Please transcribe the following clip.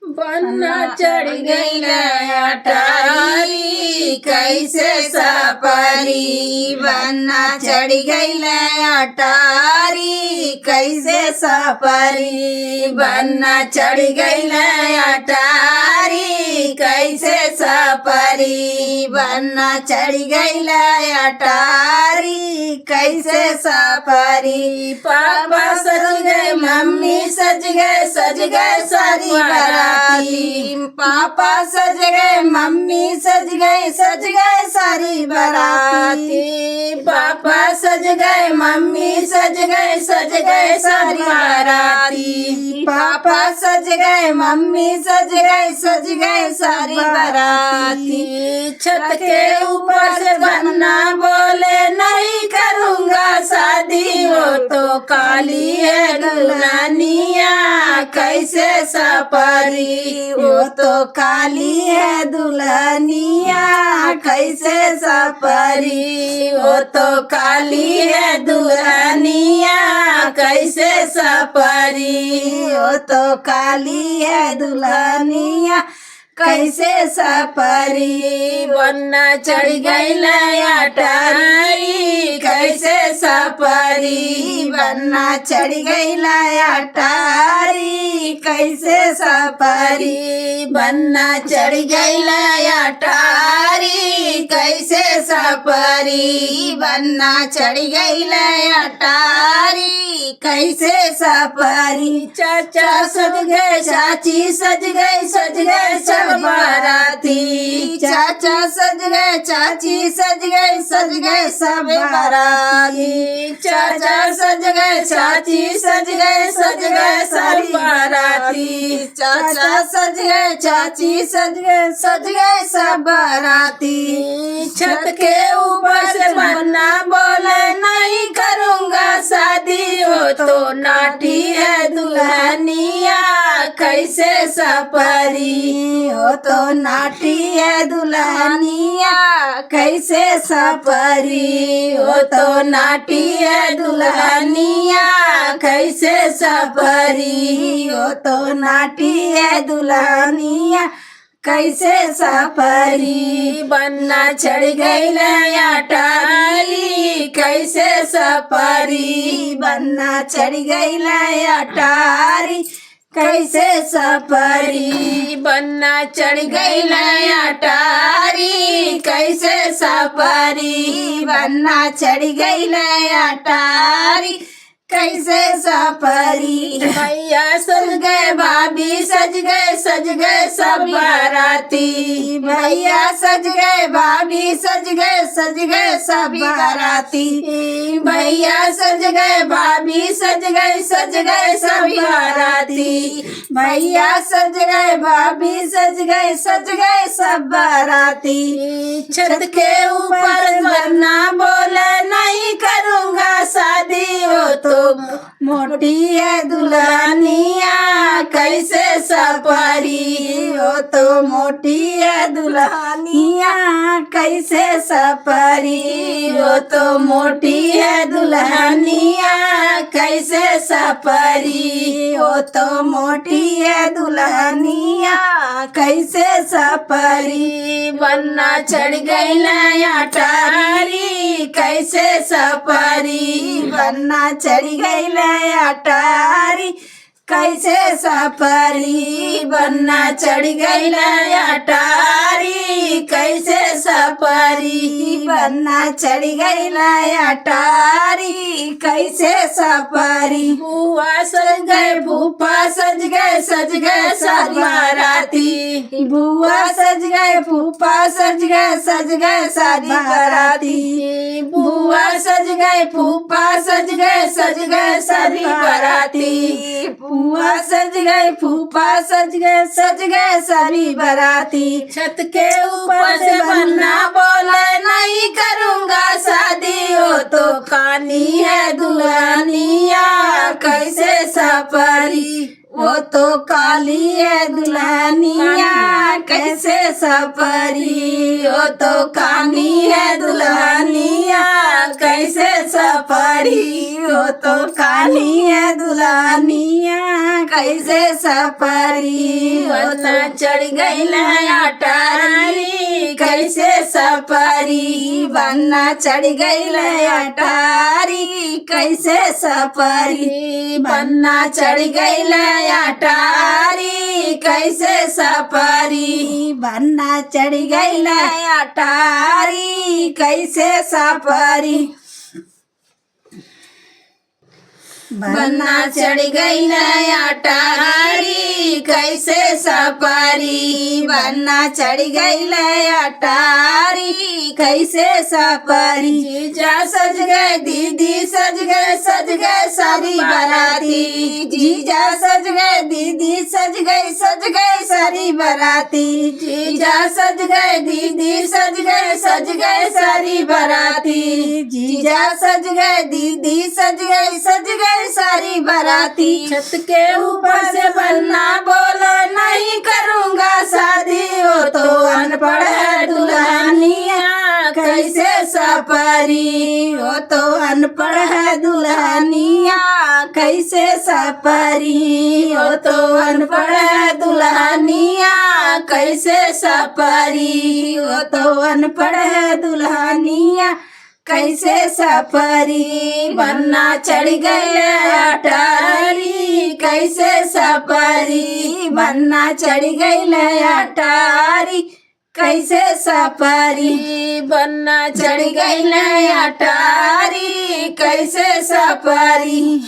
बन्ना चढ़ गई अटारी कैसे सपरी। बन्ना चढ़ गई अटारी कैसे सपरी। बन्ना चढ़ गई अटारी कैसे सपरी। बन्ना चढ़ गई अटारी कैसे सपरी। पापा सज गए मम्मी सज गए सारी बराती। पापा सज गए मम्मी सज गए सारी बराती। पापा सज गए मम्मी सज गए सारी बराती। पापा सज गए मम्मी सज गए सारी बराती। छत के ऊपर से बन्ना बोले नहीं करूँगा शादी। वो तो काली है दुल्हनिया कैसे सपरी। वो तो काली है दुल्हनिया कैसे सपरी। वो तो काली है दुल्हनिया कैसे सपरी। वो तो काली है दुल्हनिया कैसे सपरी। बन्ना चढ़ गई अटारी कैसे सपरी। बन्ना चढ़ गई अटारी कैसे सपरी। बन्ना चढ़ गई अटारी कैसे सपरी। बन्ना चढ़ गई अटारी कैसे सपरी। चाचा सज गए चाची सज गए सब बाराती। चाचा सज गए चाची सज गए सब बाराती। चाचा सज गए चाची सज गए सब बाराती। चाचा सज गए चाची सज गए सब बाराती। छत के ऊपर से बन्ना बोले नहीं करूँगा शादी। हो तो नाटी है दुल्हनिया कैसे सपरी। हो तो नाटी है दुल्हनिया कैसे सपरी। हो तो नाटी है दुल्हनिया कैसे सपरी। हो तो नाटी है दुल्हनिया कैसे सपरी। बन्ना चढ़ गई अटारी कैसे सपरी। बन्ना चढ़ गई अटारी कैसे सपरी। बन्ना चढ़ गई अटारी कैसे सपरी। बन्ना चढ़ गई अटारी कैसे सपरी। भैया सज गए भाभी सज गए सब बाराती। भैया सज गए भाभी सज गए सब बाराती। भैया सज गए भाभी सज गए सब बाराती। भैया सज गए भाभी सज गए सब बाराती। छत के ऊपर बन्ना बोले नहीं करूँगा शादी। हो तो मोटी है दुल्हनिया कैसे सपरी। हो तो मोटी है दुल्हनिया कैसे सपरी। हो तो मोटी है दुल्हनिया कैसे सपरी। हो तो मोटी है दुल्हनिया कैसे सपरी। बन्ना चढ़ गई अटारी कैसे सपरी। बन्ना चढ़ गई अटारी कैसे सपरी। बन्ना चढ़ गई अटारी कैसे सपरी। बन्ना चढ़ गई अटारी कैसे सपरी। बुआ सज गए फूफा सज गए सब बाराती। बुआ सज गए फूफा सज गए सारी बाराती। बुआ सज गए फूफा सज गए सारी बाराती। बुआ सज गए फूफा सज गए सारी बाराती। छत के ऊपर से बन्ना बोले नहीं करूँगा शादी। हो तो काली है दुल्हनिया कैसे सपरी। वो तो काली है दुल्हनिया कैसे सपरी। वो तो काली है दुल्हनिया कैसे सपरी। सफरी हो तो कानिया दुल्हनिया कैसे सफरी हो तो चढ़ गईल अटारी कैसे सफरी बन्ना चढ़ गईल अटारी कैसे सफरी बन्ना चढ़ गईल अटारी कैसे सफरी बन्ना चढ़ गईल अटारी कैसे सफरी बन्ना चढ़ गईल अटारी कैसे सफरी बन्ना चढ़ गईल अटारी कैसे सफरी जीजा सज गए दीदी सज गए सारी बाराती जीजा सज गए दीदी सज गए सारी बाराती जीजा सज गए दीदी सज गए सारी बाराती जीजा सज गए दीदी सज गए सारी बाराती छत के ऊपर से बन्ना बोला नहीं करूँगा शादी हो तो अनपढ़ है दुल्हनिया कैसे सफरी हो तो अनपढ़ है दुल्हनिया कैसे सफरी हो तो अनपढ़ है दुल्हनिया कैसे सफरी हो तो अनपढ़ है दुल्हनिया कैसे सफरी बन्ना चढ़ गए अटारी कैसे सफरी बन्ना चढ़ गए अटारी कैसे सफरी बन्ना चढ़ गए अटारी कैसे सफरी।